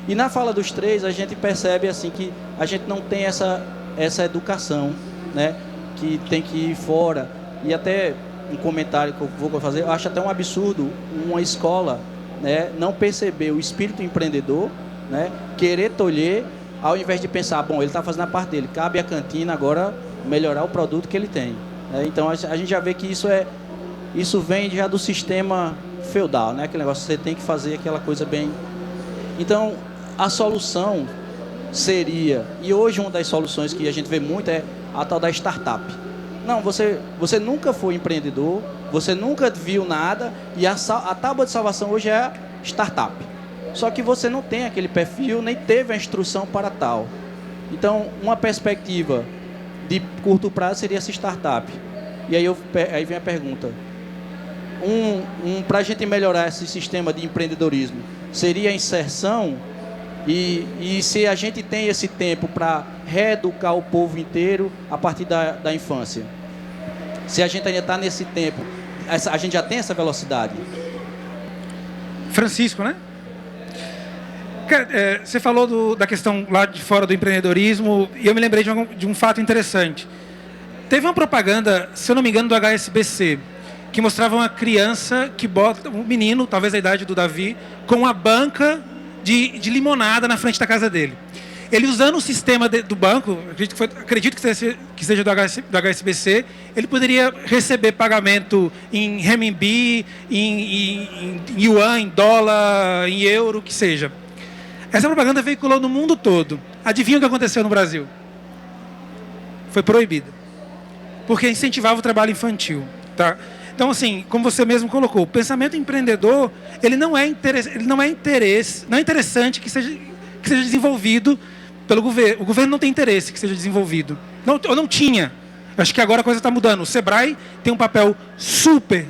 E na fala dos 3, a gente percebe assim que a gente não tem essa educação, né? Que tem que ir fora. E até um comentário que eu vou fazer, eu acho até um absurdo uma escola, né, não perceber o espírito empreendedor, né, querer tolher, ao invés de pensar, bom, ele está fazendo a parte dele, cabe à cantina agora melhorar o produto que ele tem, né? Então a gente já vê que isso vem já do sistema feudal, né? Aquele negócio, você tem que fazer aquela coisa bem. Então a solução seria, e hoje uma das soluções que a gente vê muito é a tal da startup. Não, você nunca foi empreendedor, você nunca viu nada, e a tábua de salvação hoje é startup. Só que você não tem aquele perfil, nem teve a instrução para tal. Então, uma perspectiva de curto prazo seria essa startup. E aí vem a pergunta. Para a gente melhorar esse sistema de empreendedorismo, seria a inserção? E se a gente tem esse tempo para reeducar o povo inteiro a partir da infância? Se a gente ainda está nesse tempo, a gente já tem essa velocidade? Francisco, né? Você falou da questão lá de fora do empreendedorismo, e eu me lembrei de um fato interessante. Teve uma propaganda, se eu não me engano, do HSBC, que mostrava uma criança que bota um menino, talvez a idade do Davi, com uma banca de limonada na frente da casa dele. Ele, usando o sistema do banco, acredito que seja do HSBC, ele poderia receber pagamento em renminbi, em yuan, em dólar, em euro, que seja. Essa propaganda veiculou no mundo todo. Adivinha o que aconteceu no Brasil? Foi proibida. Porque incentivava o trabalho infantil, tá? Então, assim, como você mesmo colocou, o pensamento empreendedor, ele não é interessante que seja desenvolvido pelo governo. O governo não tem interesse que seja desenvolvido. Ou não tinha. Acho que agora a coisa está mudando. O Sebrae tem um papel super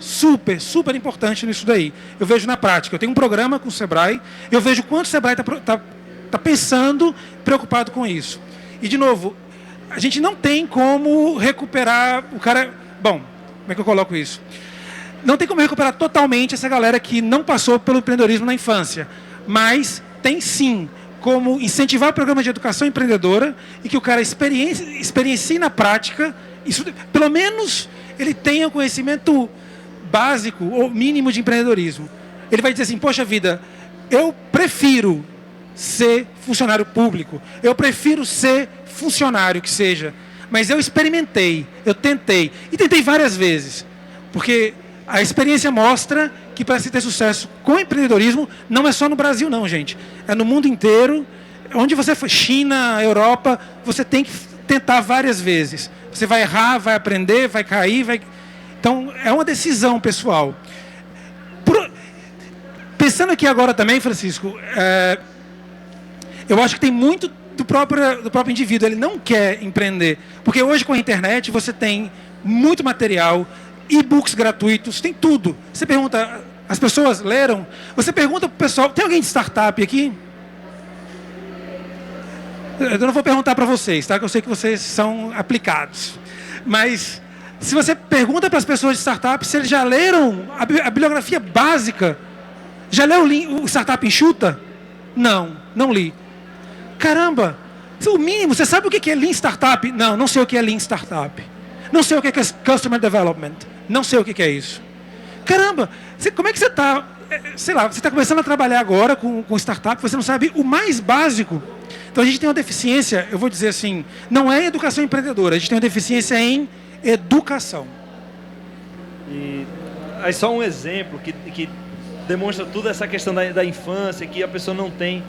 importante nisso daí. Eu vejo na prática. Eu tenho um programa com o Sebrae, eu vejo quanto o Sebrae está pensando, preocupado com isso. E, de novo, a gente não tem como recuperar o cara... Bom, como é que eu coloco isso? Não tem como recuperar totalmente essa galera que não passou pelo empreendedorismo na infância. Mas tem sim como incentivar o programa de educação empreendedora e que o cara experiencie na prática, isso, pelo menos ele tenha conhecimento básico ou mínimo de empreendedorismo. Ele vai dizer assim, poxa vida, eu prefiro ser funcionário público, eu prefiro ser funcionário que seja, mas eu experimentei, eu tentei, e tentei várias vezes, porque a experiência mostra que para se ter sucesso com empreendedorismo, não é só no Brasil não, gente. É no mundo inteiro. Onde você for, China, Europa, você tem que tentar várias vezes. Você vai errar, vai aprender, vai cair, vai... Então, é uma decisão pessoal. Pensando aqui agora também, Francisco, eu acho que tem muito do próprio indivíduo. Ele não quer empreender. Porque hoje, com a internet, você tem muito material, e-books gratuitos, tem tudo. Você pergunta, as pessoas leram? Você pergunta para o pessoal, tem alguém de startup aqui? Eu não vou perguntar para vocês, tá? Que eu sei que vocês são aplicados. Mas, se você pergunta para as pessoas de startup se eles já leram a bibliografia básica, já leu o Startup Enxuta? Não li. Caramba, o mínimo, você sabe o que é Lean Startup? Não sei o que é Lean Startup. Não sei o que é Customer Development. Não sei o que é isso. Caramba, como é que você está... Sei lá, você está começando a trabalhar agora com startup, você não sabe o mais básico. Então a gente tem uma deficiência, eu vou dizer assim, não é educação empreendedora, a gente tem uma deficiência em educação. E aí só um exemplo que demonstra toda essa questão da infância, que a pessoa não tem.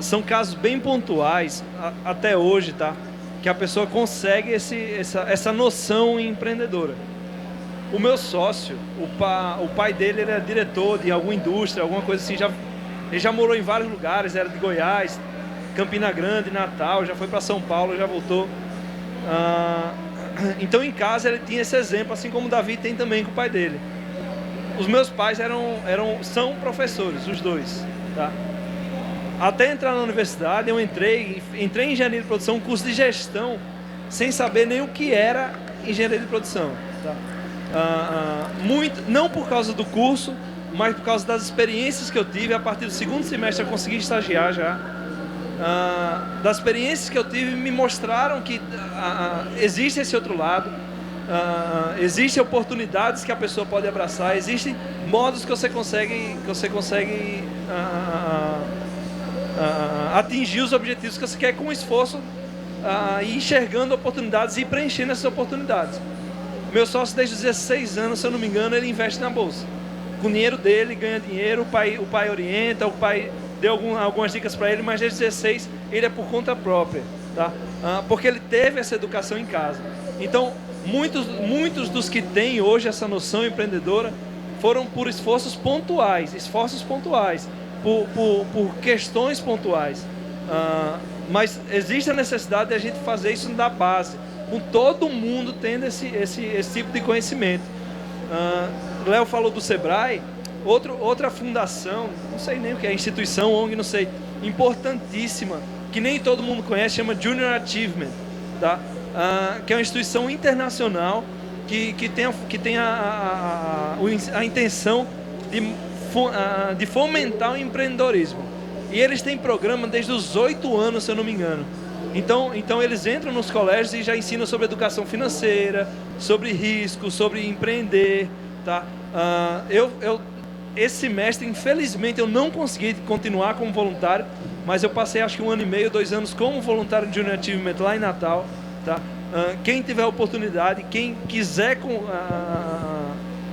São casos bem pontuais, até hoje, tá? Que a pessoa consegue essa noção empreendedora. O meu sócio, o pai dele era diretor de alguma indústria, alguma coisa assim, ele já morou em vários lugares, era de Goiás, Campina Grande, Natal, já foi para São Paulo, já voltou. Então em casa ele tinha esse exemplo, assim como o Davi tem também com o pai dele. Os meus pais são professores, os dois, tá? Até entrar na universidade eu entrei em engenharia de produção, um curso de gestão, sem saber nem o que era engenharia de produção, tá? Não por causa do curso, mas por causa das experiências que eu tive. A partir do segundo semestre eu consegui estagiar já. Das experiências que eu tive me mostraram que existe esse outro lado, existem oportunidades que a pessoa pode abraçar, existem modos que você consegue atingir os objetivos que você quer com esforço, e enxergando oportunidades e preenchendo essas oportunidades. Meu sócio, desde os 16 anos, se eu não me engano, ele investe na bolsa. Com o dinheiro dele, ganha dinheiro, o pai orienta, o pai deu algumas dicas para ele, mas desde 16 ele é por conta própria, tá? Porque ele teve essa educação em casa. Então, muitos dos que têm hoje essa noção empreendedora foram por esforços pontuais, por questões pontuais. Mas existe a necessidade de a gente fazer isso da base, com todo mundo tendo esse tipo de conhecimento. Léo falou do Sebrae, outra fundação, não sei nem o que é, instituição, ONG, não sei, importantíssima, que nem todo mundo conhece, chama Junior Achievement, tá? Que é uma instituição internacional que tem a intenção de fomentar o empreendedorismo. E eles têm programa desde os 8 anos, se eu não me engano. Então eles entram nos colégios e já ensinam sobre educação financeira, sobre risco, sobre empreender, tá? Esse semestre, infelizmente, eu não consegui continuar como voluntário, mas eu passei acho que 1 ano e meio, 2 anos como voluntário de Junior Achievement lá em Natal, tá? Quem tiver a oportunidade, quem quiser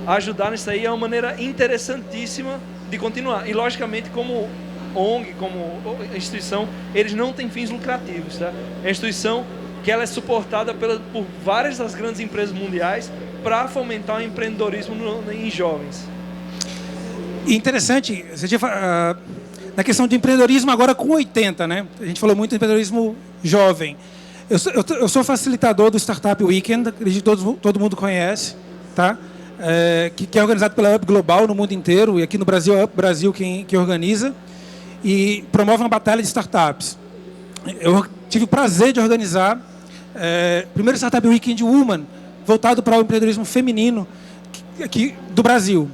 ajudar nisso aí, é uma maneira interessantíssima de continuar. E logicamente, como ONG, como instituição, eles não têm fins lucrativos, tá? É uma instituição que ela é suportada por várias das grandes empresas mundiais para fomentar o empreendedorismo em jovens. Interessante, você tinha na questão de empreendedorismo agora com 80, né? A gente falou muito de empreendedorismo jovem. Eu sou facilitador do Startup Weekend, acredito que todo mundo conhece, tá? Que é organizado pela Up Global no mundo inteiro, e aqui no Brasil é a Up Brasil quem organiza, e promove uma batalha de startups. Eu tive o prazer de organizar o primeiro Startup Weekend Woman, voltado para o empreendedorismo feminino aqui do Brasil.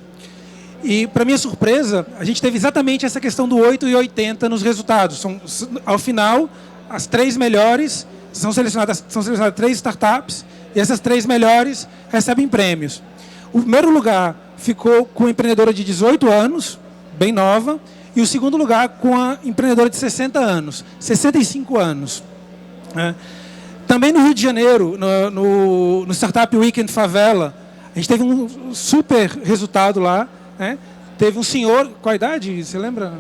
E, para minha surpresa, a gente teve exatamente essa questão do 8 e 80 nos resultados. Ao final, as 3 melhores, são selecionadas 3 startups, e essas 3 melhores recebem prêmios. O primeiro lugar ficou com a empreendedora de 18 anos, bem nova, e o segundo lugar com a empreendedora de 60 anos, 65 anos. Também no Rio de Janeiro, no Startup Weekend Favela, a gente teve um super resultado lá, né? Teve um senhor, qual a idade, você lembra?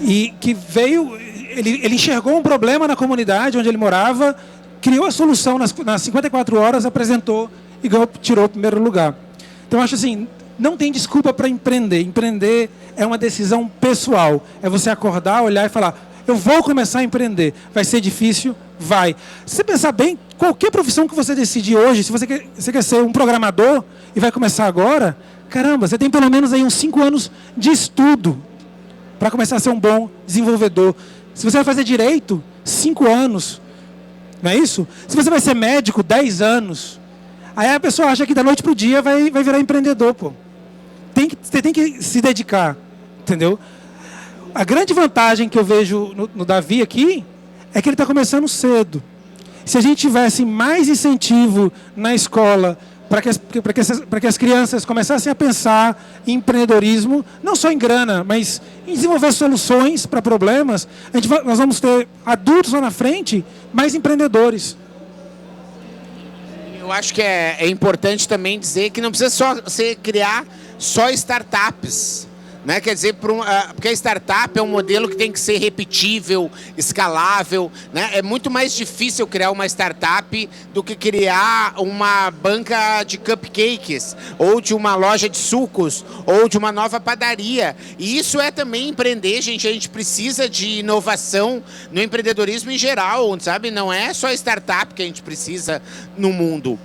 E que veio, ele enxergou um problema na comunidade onde ele morava, criou a solução nas 54 horas, apresentou e tirou o primeiro lugar. Então, eu acho assim, não tem desculpa para empreender. Empreender é uma decisão pessoal. É você acordar, olhar e falar, eu vou começar a empreender. Vai ser difícil? Vai. Se você pensar bem, qualquer profissão que você decidir hoje, se você quer ser um programador e vai começar agora, caramba, você tem pelo menos aí uns 5 anos de estudo para começar a ser um bom desenvolvedor. Se você vai fazer direito, 5 anos. Não é isso? Se você vai ser médico, 10 anos. Aí a pessoa acha que da noite para o dia vai virar empreendedor, pô. Você tem que se dedicar, entendeu? A grande vantagem que eu vejo no Davi aqui é que ele está começando cedo. se a gente tivesse mais incentivo na escola para que as crianças começassem a pensar em empreendedorismo, não só em grana, mas em desenvolver soluções para problemas, nós vamos ter adultos lá na frente mais empreendedores. Eu acho que é importante também dizer que não precisa só você criar só startups, né? Quer dizer, porque a startup é um modelo que tem que ser repetível, escalável, né? É muito mais difícil criar uma startup do que criar uma banca de cupcakes, ou de uma loja de sucos, ou de uma nova padaria. E isso é também empreender, gente. A gente precisa de inovação no empreendedorismo em geral, sabe? Não é só startup que a gente precisa no mundo.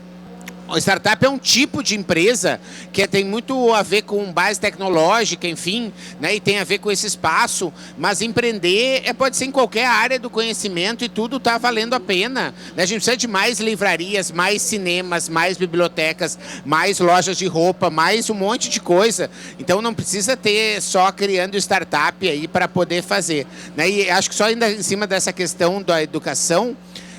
A startup é um tipo de empresa que tem muito a ver com base tecnológica, enfim, né, e tem a ver com esse espaço, mas empreender pode ser em qualquer área do conhecimento e tudo está valendo a pena. Né? A gente precisa de mais livrarias, mais cinemas, mais bibliotecas, mais lojas de roupa, mais um monte de coisa. Então não precisa ter só criando startup aí para poder fazer. Né? E acho que só ainda em cima dessa questão da educação,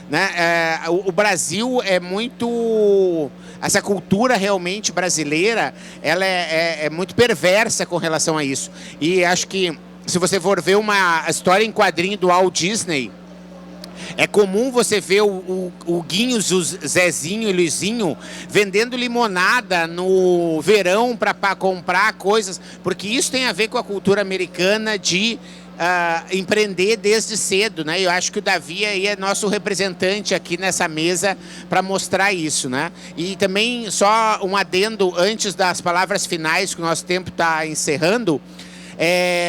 né? O Brasil é muito... Essa cultura realmente brasileira, ela é muito perversa com relação a isso. E acho que, se você for ver uma história em quadrinho do Walt Disney, é comum você ver o Guinhos, o Zezinho e o Luizinho vendendo limonada no verão para comprar coisas, porque isso tem a ver com a cultura americana de... empreender desde cedo, né? Eu acho que o Davi aí é nosso representante aqui nessa mesa para mostrar isso, né? E também só um adendo antes das palavras finais, que o nosso tempo está encerrando,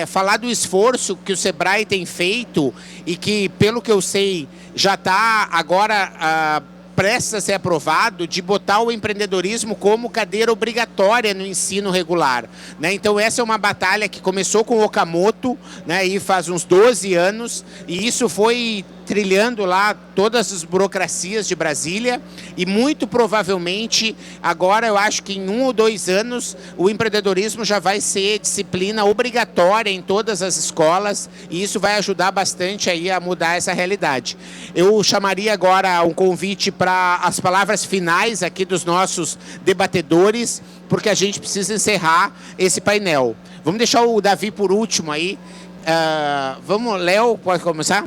falar do esforço que o Sebrae tem feito e que, pelo que eu sei, já está agora prestes a ser aprovado, de botar o empreendedorismo como cadeira obrigatória no ensino regular. Né? Então essa é uma batalha que começou com o Okamoto, né, e faz uns 12 anos, e isso foi trilhando lá todas as burocracias de Brasília, e muito provavelmente agora eu acho que em 1 ou 2 anos o empreendedorismo já vai ser disciplina obrigatória em todas as escolas, e isso vai ajudar bastante aí a mudar essa realidade. Eu chamaria agora um convite para as palavras finais aqui dos nossos debatedores, porque a gente precisa encerrar esse painel. Vamos deixar o Davi por último aí. Vamos, Léo, pode começar?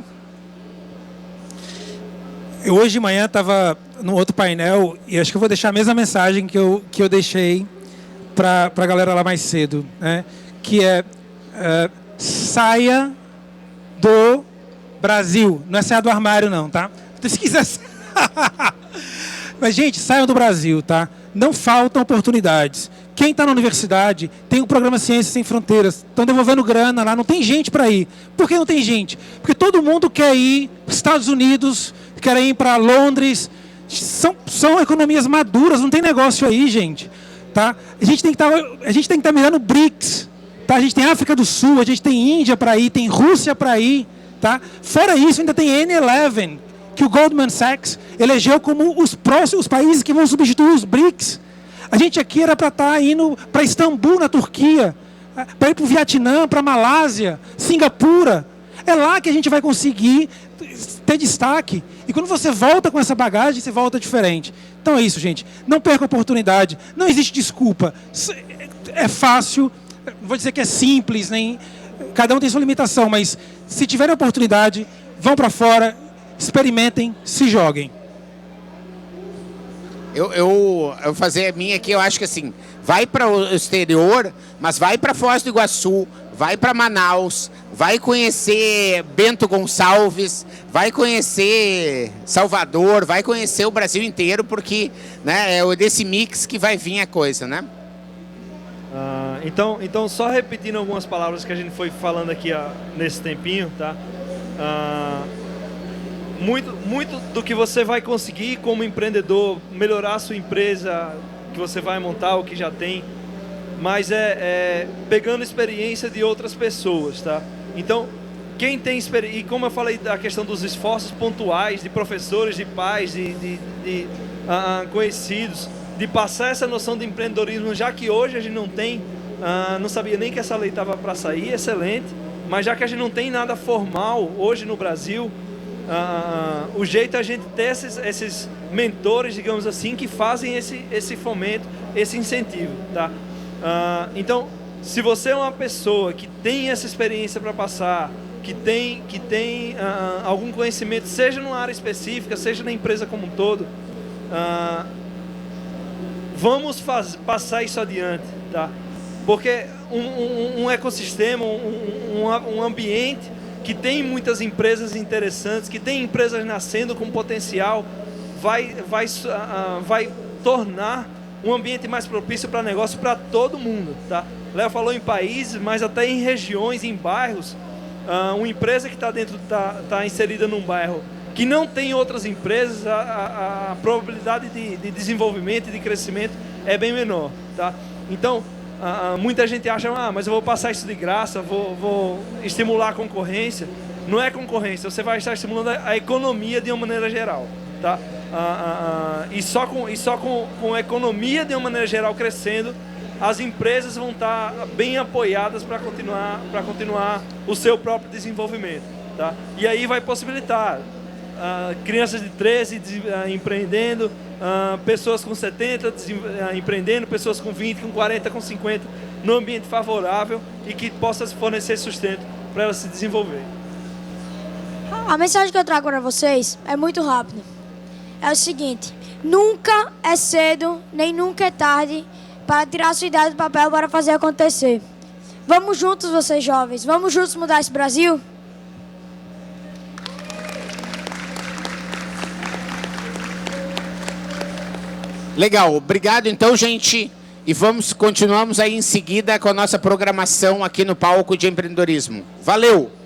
Eu hoje de manhã estava no outro painel e acho que eu vou deixar a mesma mensagem que eu deixei para a galera lá mais cedo, né? Que saia do Brasil. Não é saia do armário não, tá? Se quiser... Mas, gente, saiam do Brasil, tá? Não faltam oportunidades. Quem está na universidade tem o programa Ciências Sem Fronteiras. Estão devolvendo grana lá, não tem gente para ir. Por que não tem gente? Porque todo mundo quer ir para os Estados Unidos, quer ir para Londres. São economias maduras, não tem negócio aí, gente. Tá? A gente tem que estar mirando BRICS. Tá? A gente tem África do Sul, a gente tem Índia para ir, tem Rússia para ir. Tá? Fora isso, ainda tem N11, que o Goldman Sachs elegeu como os países que vão substituir os BRICS. A gente aqui era para estar indo para Istambul, na Turquia, para ir para o Vietnã, para a Malásia, Singapura. É lá que a gente vai conseguir ter destaque. E quando você volta com essa bagagem, você volta diferente. Então é isso, gente. Não perca a oportunidade. Não existe desculpa. É fácil. Não vou dizer que é simples, nem... Cada um tem sua limitação, mas se tiverem oportunidade, vão para fora, experimentem, se joguem. Eu vou fazer a minha aqui, eu acho que assim, vai para o exterior, mas vai para Foz do Iguaçu, vai para Manaus, vai conhecer Bento Gonçalves, vai conhecer Salvador, vai conhecer o Brasil inteiro, porque, né, é desse mix que vai vir a coisa, né? Então, só repetindo algumas palavras que a gente foi falando aqui nesse tempinho, tá? Muito do que você vai conseguir como empreendedor, melhorar a sua empresa que você vai montar, o que já tem, mas pegando experiência de outras pessoas, tá? Então, quem tem experiência, e como eu falei da questão dos esforços pontuais de professores, de pais, de conhecidos, de passar essa noção de empreendedorismo, já que hoje a gente não tem, não sabia nem que essa lei estava para sair, excelente, mas já que a gente não tem nada formal hoje no Brasil, o jeito é a gente ter esses mentores, digamos assim, que fazem esse fomento, esse incentivo, tá? Então, se você é uma pessoa que tem essa experiência para passar, que tem algum conhecimento, seja numa área específica, seja na empresa como um todo, vamos passar isso adiante, tá? Porque um ecossistema, um ambiente que tem muitas empresas interessantes, que tem empresas nascendo com potencial, vai tornar um ambiente mais propício para negócio para todo mundo, tá? Léo falou em países, mas até em regiões, em bairros, uma empresa que está inserida num bairro que não tem outras empresas, a probabilidade de desenvolvimento e de crescimento é bem menor, tá? Então, muita gente acha, mas eu vou passar isso de graça, vou estimular a concorrência. Não é concorrência, você vai estar estimulando a economia de uma maneira geral, tá? E só com a economia de uma maneira geral crescendo, as empresas vão estar bem apoiadas para continuar o seu próprio desenvolvimento, tá? E aí vai possibilitar crianças de 13 empreendendo, pessoas com 70 empreendendo, pessoas com 20, com 40, com 50, num ambiente favorável e que possa fornecer sustento para elas se desenvolverem. A mensagem que eu trago para vocês é muito rápida. É o seguinte: nunca é cedo, nem nunca é tarde para tirar a sua ideia do papel para fazer acontecer. Vamos juntos, vocês jovens, vamos juntos mudar esse Brasil? Legal, obrigado então, gente. E continuamos aí em seguida com a nossa programação aqui no Palco de Empreendedorismo. Valeu!